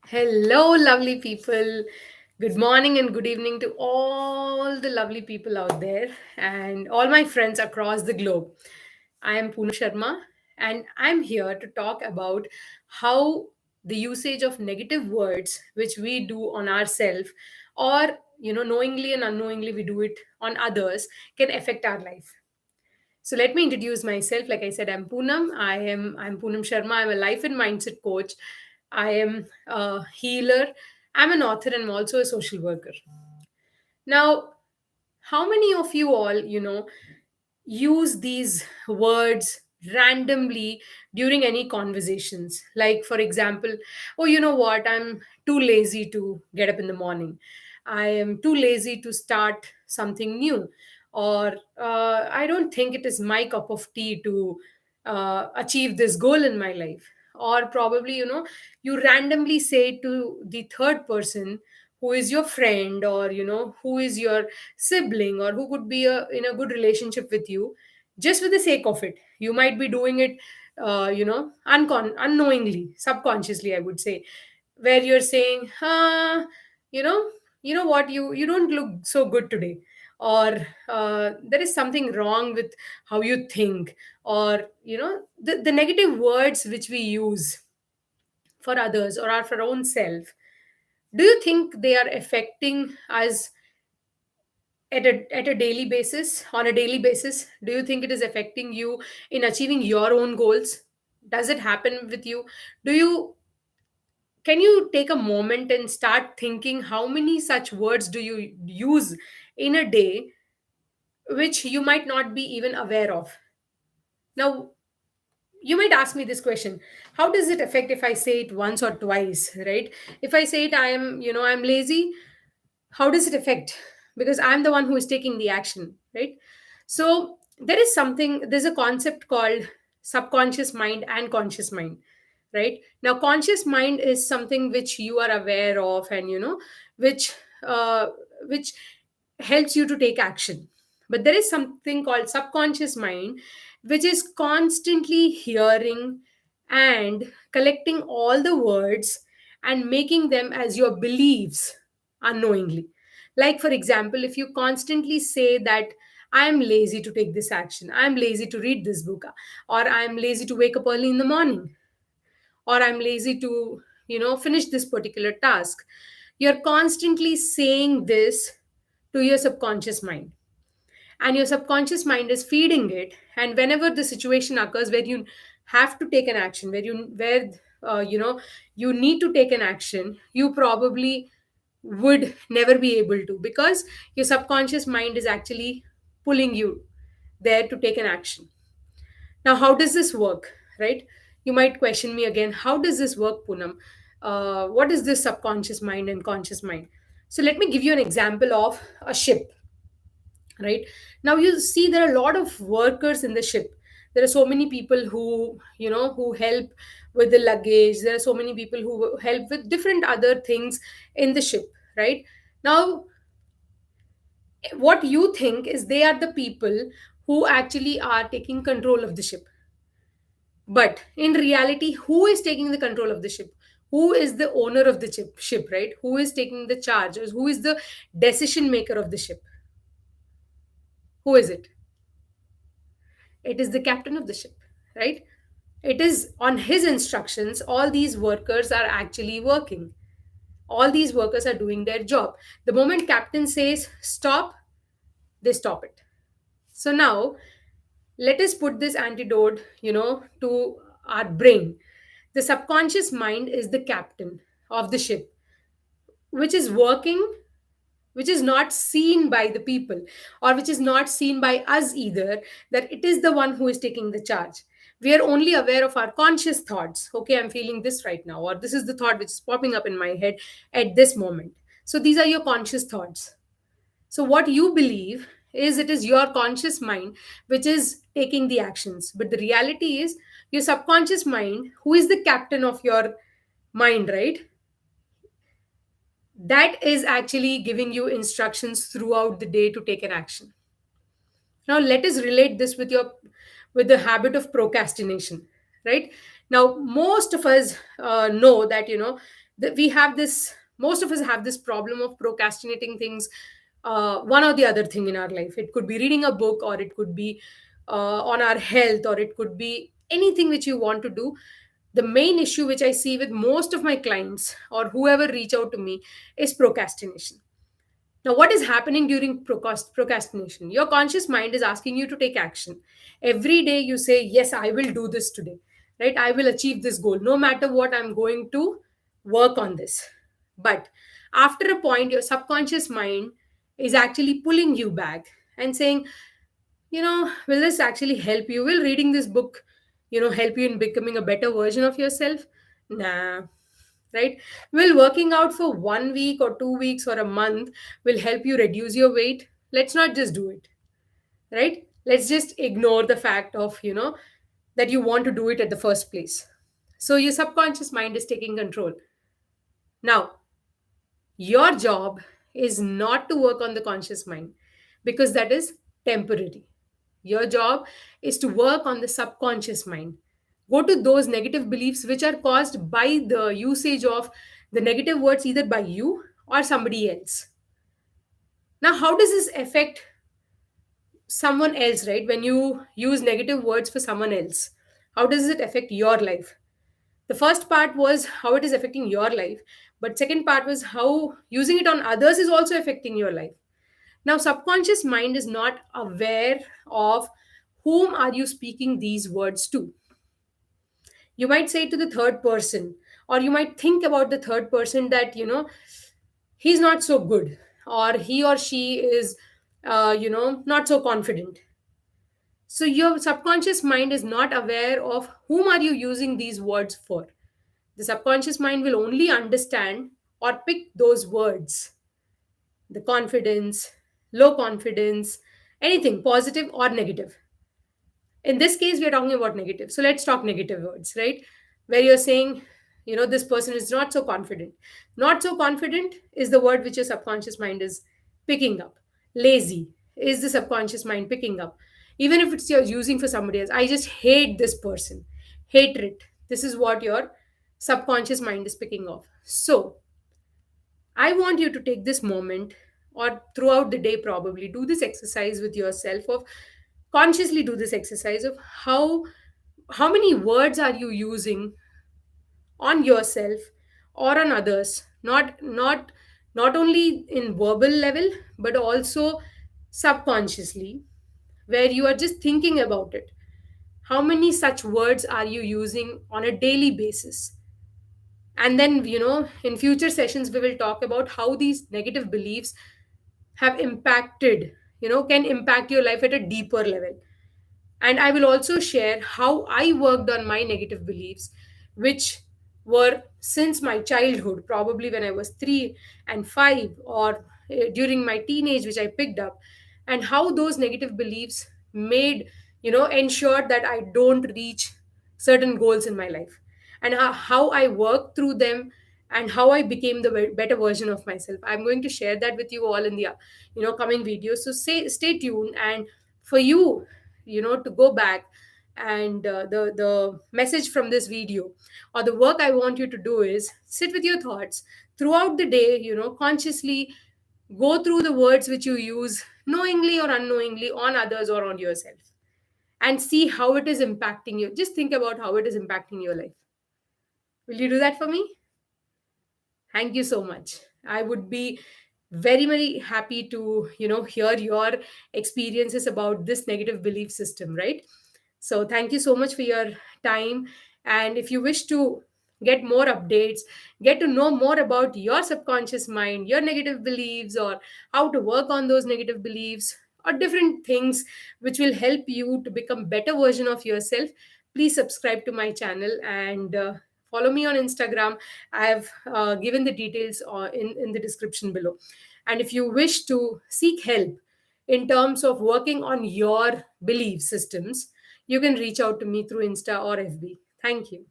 Hello, lovely people. Good morning and good evening to all the lovely people out there and all my friends across the globe. I am Poonam Sharma and I'm here to talk about how the usage of negative words, which we do on ourselves, or knowingly and unknowingly we do it on others, can affect our life. So let me introduce myself. Like I said, I'm Poonam. I'm Poonam Sharma. I'm a life and mindset coach. I am a healer. I'm an author and I'm also a social worker. Now, how many of you all, use these words randomly during any conversations? Like, for example, oh, you know what? I'm too lazy to get up in the morning. I am too lazy to start something new. Or I don't think it is my cup of tea to achieve this goal in my life. Or probably, you randomly say to the third person who is your friend, or who is your sibling, or who could be in a good relationship with you, just for the sake of it. You might be doing it unknowingly, subconsciously, I would say, where you're saying, you know what, you don't look so good today, or there is something wrong with how you think, or the negative words which we use for others or for our own self. Do you think they are affecting us at a daily basis, on a daily basis? Do you think it is affecting you in achieving your own goals? Does it happen with you? Do you Can you take a moment and start thinking how many such words do you use in a day, which you might not be even aware of? Now, you might ask me this question: how does it affect if I say it once or twice, right? If I say it, I'm lazy, how does it affect? Because I'm the one who is taking the action, right? So there's a concept called subconscious mind and conscious mind, right? Now, conscious mind is something which you are aware of, and which uh, which helps you to take action. But there is something called subconscious mind, which is constantly hearing and collecting all the words and making them as your beliefs unknowingly. Like, for example, if you constantly say that I'm lazy to take this action, I'm lazy to read this book, or I'm lazy to wake up early in the morning, or I'm lazy to finish this particular task, you're constantly saying this to your subconscious mind, and your subconscious mind is feeding it. And whenever the situation occurs where you have to take an action, where you need to take an action, you probably would never be able to, because your subconscious mind is actually pulling you there to take an action. Now, how does this work, right? You might question me again, how does this work, Poonam? What is this subconscious mind and conscious mind? So let me give you an example of a ship, right? Now, you see, there are a lot of workers in the ship. There are so many people who help with the luggage. There are so many people who help with different other things in the ship, right? Now, what you think is they are the people who actually are taking control of the ship. But in reality, who is taking the control of the ship? Who is the owner of the ship, right? Who is taking the charge? Who is the decision maker of the ship? Who is it? It is the captain of the ship, right? It is on his instructions all these workers are actually working. All these workers are doing their job. The moment captain says stop, they stop it. So now, let us put this antidote to our brain. The subconscious mind is the captain of the ship, which is working, which is not seen by the people, or which is not seen by us either, that it is the one who is taking the charge. We are only aware of our conscious thoughts. Okay, I'm feeling this right now, or this is the thought which is popping up in my head at this moment. So these are your conscious thoughts. So what you believe is it is your conscious mind which is taking the actions, but the reality is your subconscious mind, who is the captain of your mind, right? That is actually giving you instructions throughout the day to take an action. Now let us relate this with the habit of procrastination, right? Now most of us know that We have this, most of us have this problem of procrastinating things, one or the other thing in our life. It could be reading a book, or it could be on our health, or it could be anything which you want to do. The main issue which I see with most of my clients or whoever reach out to me is procrastination. Now, what is happening during procrastination? Your conscious mind is asking you to take action. Every day you say, yes, I will do this today, right? I will achieve this goal. No matter what, I'm going to work on this. But after a point, your subconscious mind is actually pulling you back and saying, will this actually help you? Will reading this book, help you in becoming a better version of yourself? Nah, right? Will working out for 1 week or 2 weeks or a month will help you reduce your weight? Let's not just do it, right? Let's just ignore the fact of, that you want to do it at the first place. So your subconscious mind is taking control. Now, your job is not to work on the conscious mind, because that is temporary. Your job is to work on the subconscious mind. Go to those negative beliefs which are caused by the usage of the negative words, either by you or somebody else. Now, how does this affect someone else, right? When you use negative words for someone else, how does it affect your life? The first part was how it is affecting your life, but second part was how using it on others is also affecting your life. Now, subconscious mind is not aware of whom are you speaking these words to. You might say to the third person, or you might think about the third person that, he's not so good, or he or she is, not so confident. So your subconscious mind is not aware of whom are you using these words for. The subconscious mind will only understand or pick those words, the confidence, low confidence, anything positive or negative. In this case, we are talking about negative. So let's talk negative words, right? Where you're saying, this person is not so confident. Not so confident is the word which your subconscious mind is picking up. Lazy is the subconscious mind picking up. Even if it's you're using for somebody else, I just hate this person. Hatred. This is what your subconscious mind is picking up. So I want you to take this moment, or throughout the day, probably do this exercise with yourself of consciously do this exercise of how many words are you using on yourself or on others, not only in verbal level, but also subconsciously, where you are just thinking about it. How many such words are you using on a daily basis? And then, in future sessions, we will talk about how these negative beliefs have impacted, can impact your life at a deeper level. And I will also share how I worked on my negative beliefs, which were since my childhood, probably when I was 3 and 5, or during my teenage, which I picked up, and how those negative beliefs made, ensured that I don't reach certain goals in my life, and how I worked through them, and how I became the better version of myself. I'm going to share that with you all in the coming videos. So stay tuned. And for you, to go back, and the message from this video, or the work I want you to do, is sit with your thoughts throughout the day, consciously go through the words which you use knowingly or unknowingly on others or on yourself, and see how it is impacting you. Just think about how it is impacting your life. Will you do that for me? Thank you so much. I would be very, very happy to, hear your experiences about this negative belief system, right? So thank you so much for your time. And if you wish to get more updates, get to know more about your subconscious mind, your negative beliefs, or how to work on those negative beliefs, or different things which will help you to become better version of yourself, please subscribe to my channel, and follow me on Instagram. I have given the details in the description below. And if you wish to seek help in terms of working on your belief systems, you can reach out to me through Insta or FB. Thank you.